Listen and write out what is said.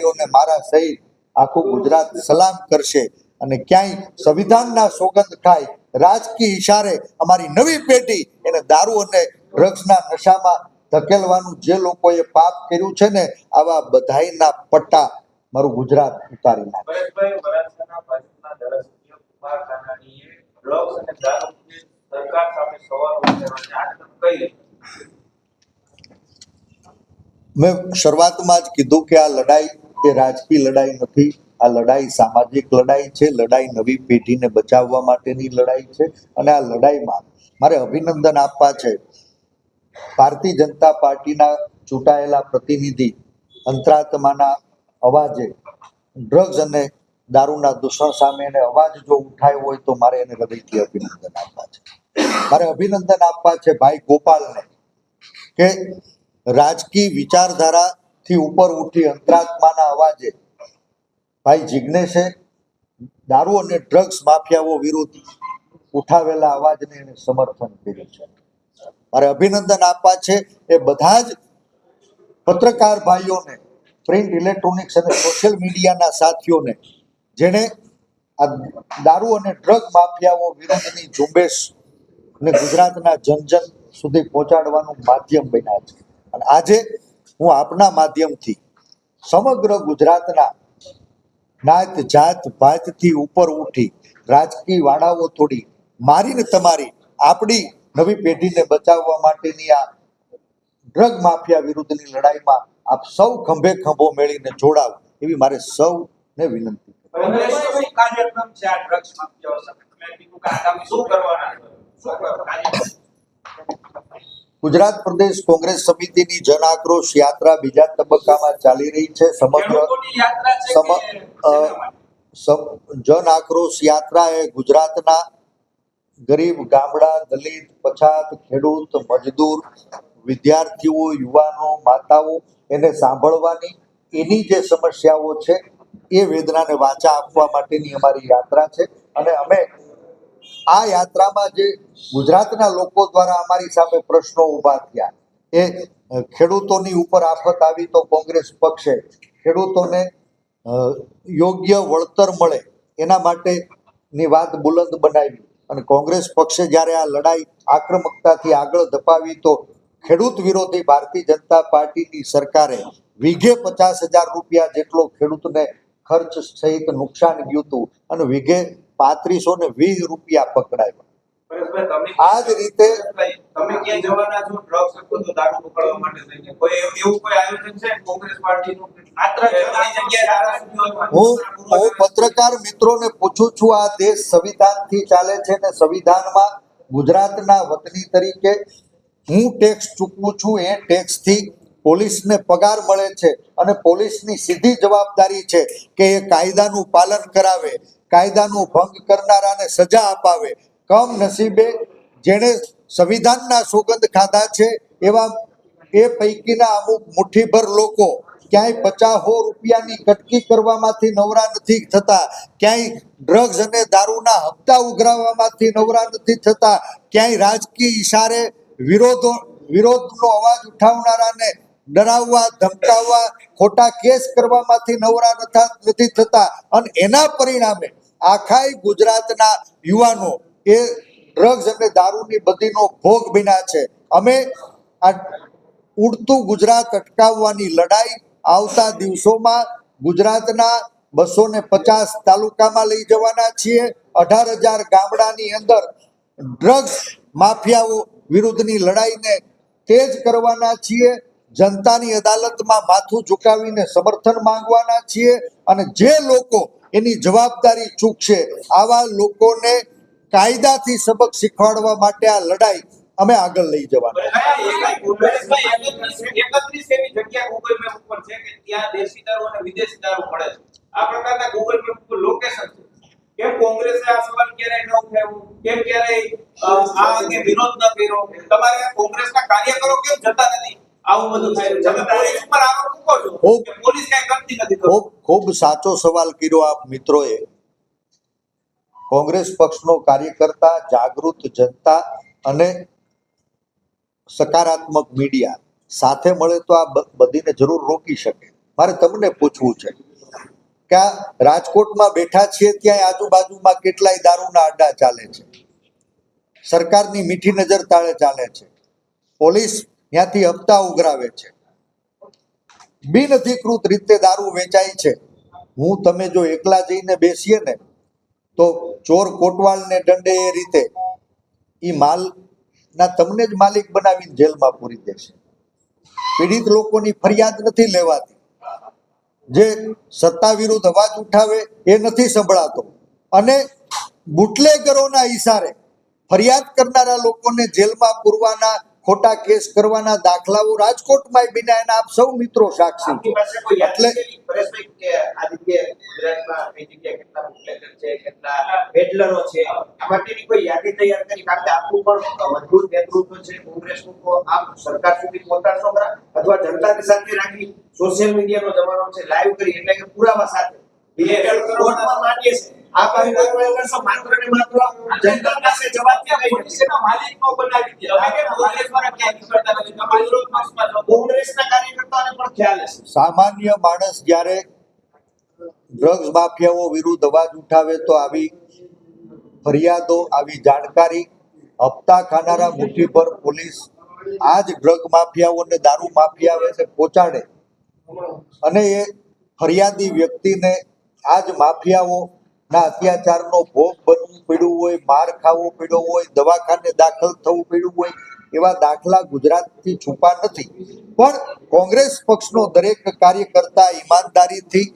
ભાઈઓને મારા સહિત આખું ગુજરાત સલામ કરશે અને ક્યાંય સંવિધાનના સોગંદ ખાય રાજકીય ઈશારે અમારી નવી પેઢી એને દારૂ અને ડ્રગ્સના નશામાં ધકેલવાનું જે લોકોએ પાપ કર્યું છે ને, આવા બધાયના પટ્ટા મારું ગુજરાત ઉતારી નાખે. મેં શરૂઆતમાં જ કીધું કે આ લડાઈ એ રાજકીય લડાઈ નથી, આ લડાઈ સામાજિક લડાઈ છે, લડાઈ નવી પેઢીને બચાવવા માટેની લડાઈ છે. અને આ લડાઈમાં મારે અભિનંદન આપવા છે ભારતીય જનતા પાર્ટીના ચૂંટાયેલા પ્રતિનિધિ અંતરાત્માના અવાજે ડ્રગ્સ અને દારૂના દૂષણ સામે એને અવાજ જો ઉઠાવ્યો હોય તો મારે એને હૃદયથી અભિનંદન આપવા છે. મારે અભિનંદન આપવા છે ભાઈ ગોપાલને કે રાજકીય વિચારધારાથી ઉપર ઉઠી અંતરાત્માના અવાજે ભાઈ જિજ્ઞેશે દારૂ અને ડ્રગ્સ માફિયાઓ વિરુદ્ધ ઉઠાવેલા અવાજને એને સમર્થન કર્યું છે. મારે અભિનંદન આપવા છે એ બધા જ પત્રકાર ભાઈઓને, પ્રિન્ટ, ઇલેક્ટ્રોનિક્સ અને સોશિયલ મીડિયાના સાથીઓને જેણે આ દારૂ અને ડ્રગ માફિયાઓ વિરુદ્ધની ઝુંબેશ ને ગુજરાતના જન સુધી પહોંચાડવાનું માધ્યમ બન્યા છે. અને આજે હું આપના માધ્યમથી સમગ્ર ગુજરાતના નાત જાત ભાતથી ઉપર ઉઠી રાજકીય વાડાઓ તોડી મારીને તમારી આપણી નવી પેઢીને બચાવવા માટેની આ ડ્રગ માફિયા વિરુદ્ધની લડાઈમાં આપ સૌ ખંભે ખંભો મેળીને જોડાવ એવી મારે સૌને વિનંતી. ગુજરાત પ્રદેશ કોંગ્રેસ સમિતિની જન આક્રોશ યાત્રા બીજા તબક્કામાં ચાલી રહી છે. જન આક્રોશ યાત્રા એ ગુજરાતના ગરીબ, ગામડા, દલિત, પછાત, ખેડૂત, મજદૂર, વિદ્યાર્થીઓ, યુવાનો, માતાઓ એને સાંભળવાની, એની જે સમસ્યાઓ છે એ વેદનાને વાચા આપવા માટેની અમારી યાત્રા છે. અને અમે આ યાત્રામાં જે ગુજરાતના લોકો દ્વારા અમારી સામે પ્રશ્નો ઊભા થયા, એ ખેડૂતોની ઉપર આફત આવી તો કોંગ્રેસ પક્ષે ખેડૂતોને યોગ્ય વળતર મળે એના માટેની વાત બુલંદ બનાવી અને કોંગ્રેસ પક્ષે જ્યારે આ લડાઈ આક્રમકતાથી આગળ ધપાવી તો ખેડૂત વિરોધી ભારતીય જનતા પાર્ટીની સરકારે વીઘે 50,000 રૂપિયા જેટલો ખેડૂતને ખર્ચ સહિત નુકસાન ગયું હતું અને વીઘે 3520 રૂપિયા પકડાયા. આ જ રીતે તમે ક્યાં જવાના છો ડ્રગ્સ અથવા દારૂ પકડવા માટે થઈને? કોઈ એવું કોઈ આયોજન છે કોંગ્રેસ પાર્ટીનું? હું પત્રકાર મિત્રોને પૂછું છું, આ દેશ સંવિધાનથી ચાલે છે ને સંવિધાનમાં ગુજરાતના વતની તરીકે હું ટેક્સ ચૂકવું છું, એ ટેક્સથી પોલીસને પગાર મળે છે અને પોલીસની સીધી જવાબદારી છે કે એ કાયદાનું પાલન કરાવે, કાયદાનું ભંગ કરનારાને સજા અપાવે. કમનસીબે જેણે સંવિધાનના સોગંદ ખાધા છે એવા એ પૈકીના અમુક મુઠ્ઠીભર લોકો ક્યાંય 50 રૂપિયાની કટકી કરવામાંથી નવરા નથી થતા, ક્યાંય ડ્રગ્સ અને દારૂના હપ્તા ઉઘરાવવામાંથી નવરા નથી થતા, ક્યાંય રાજકીય ઈશારે વિરોધનો અવાજ ઉઠાવનારાને ડરાવવા, ધમકાવવા, ખોટા કેસ કરવામાંથી નવરા નથી થતા. અને એના પરિણામે આખા ગુજરાતના યુવાનો એ ડ્રગ્સ અને દારૂની બદીનો ભોગ બન્યા છે. અમે આ ઉડતું ગુજરાત અટકાવવાની લડાઈ આવતા દિવસોમાં ગુજરાતના 250 તાલુકામાં લઈ જવાના છીએ. 18,000 ગામડાની અંદર ડ્રગ્સ માફિયાઓ વિરુદ્ધની લડાઈને તેજ કરવાના છીએ. જનતાની અદાલતમાં માથું ઝુકાવીને સમર્થન માંગવાના છીએ અને જે લોકો એની જવાબદારી ચૂકશે આવા લોકોને કાયદાથી સબક શીખવાડવા માટે આ લડાઈ અમે આગળ લઈ જવાના. આ પ્રકારના ગૂગલ મેપ ઉપર લોકેશન છે. કેમ કોંગ્રેસે આ સવાલ ક્યારે ન ઉઠાવ્યો? કેમ ક્યારે આ અંગે વિરોધ ન કર્યો? તમારે કોંગ્રેસના કાર્યકરો કેમ જતા નથી? આવું બધું થાય છે. પોલીસ ઉપર આરોપ મૂકો છો કે પોલીસ કઈ કરતી નથી. ખૂબ સાચો સવાલ કર્યો આપ મિત્રોએ. કોંગ્રેસ પક્ષનો કાર્યકર્તા, જાગૃત જનતા અને સકારાત્મક મીડિયા સાથે મળે તો આ બધીને જરૂર રોકી શકે. મારે તમને પૂછવું છે કે આ રાજકોટમાં બેઠા છીએ ત્યાં આજુબાજુમાં કેટલાય દારૂના અડ્ડા ચાલે છે, સરકારની મીઠી નજર તાળે ચાલે છે, પોલીસ ત્યાંથી હપ્તા ઉઘરાવે છે, બિન અધિકૃત રીતે દારૂ વેચાય છે. હું તમે જો એકલા જઈને બેસીએ ને તો ચોર કોટવાલને દંડે એ રીતે એ માલના તમને જ માલિક બનાવીને જેલમાં પૂરી દેશે. પીડિત લોકોની ફરિયાદ નથી લેવાતી, જે સત્તા વિરુદ્ધ અવાજ ઉઠાવે એ નથી સંભળાતો, અને બુટલેગરોના ઈશારે ફરિયાદ કરનારા લોકોને જેલમાં પૂરવાના, ખોટા કેસ કરવાના દાખલાઓ રાજકોટમાં બન્યા, એના આપ સૌ મિત્રો સાક્ષી છો. આપની પાસે કોઈ યાદી એટલે છે, પરેશભાઈ, કે આ જગ્યાએ ગુજરાતમાં કઈ જગ્યાએ કેટલા બુટલેગર છે, કેટલા પેડલરો છે, આ માટેની કોઈ યાદી તૈયાર કરી? કારણ કે આપનું પણ મજબૂત નેતૃત્વ છે કોંગ્રેસનું, તો આપ સરકાર સુધી પહોંચાડશો ખરા? અથવા જનતાની સાથે રાખી, સોશિયલ મીડિયાનો જમાનો છે, લાઈવ કરી, એટલે કે પુરાવા સાથે કોર્ટમાં માંગીએ છે. આપ આ કાર્યવાહી કરશો? માત્ર ને માત્ર જનતા પાસે જવાબ ક્યાં લઈ જશે? પોલીસના માલિકનો બનાવી દે. તમે કેમ કોંગ્રેસ વાળા ક્યાં નીકળતા નથી? તમારા વિરોધ પક્ષમાં છો. કોંગ્રેસના કાર્યકર્તાઓને પણ ખ્યાલ હશે. સામાન્ય માણસ જ્યારે ડ્રગ્સ માફિયાઓ વિરુદ્ધ અવાજ ઉઠાવે તો આવી ફરિયાદો, આવી જાણકારી હપ્તા ખાનારા મુઠ્ઠીભર પોલીસ આ જ ડ્રગ માફિયાઓને, દારૂ માફિયાઓને પહોંચાડે, અને એ ફરિયાદી વ્યક્તિને આ જ માફિયાઓના અત્યાચારનો ભોગ બનવું પડ્યું હોય, માર ખાવો પડ્યો હોય, દવાખાને દાખલ થવું પડ્યું હોય, એવા દાખલા ગુજરાતથી છુપા નથી. પણ કોંગ્રેસ પક્ષનો દરેક કાર્યકર્તા ઈમાનદારીથી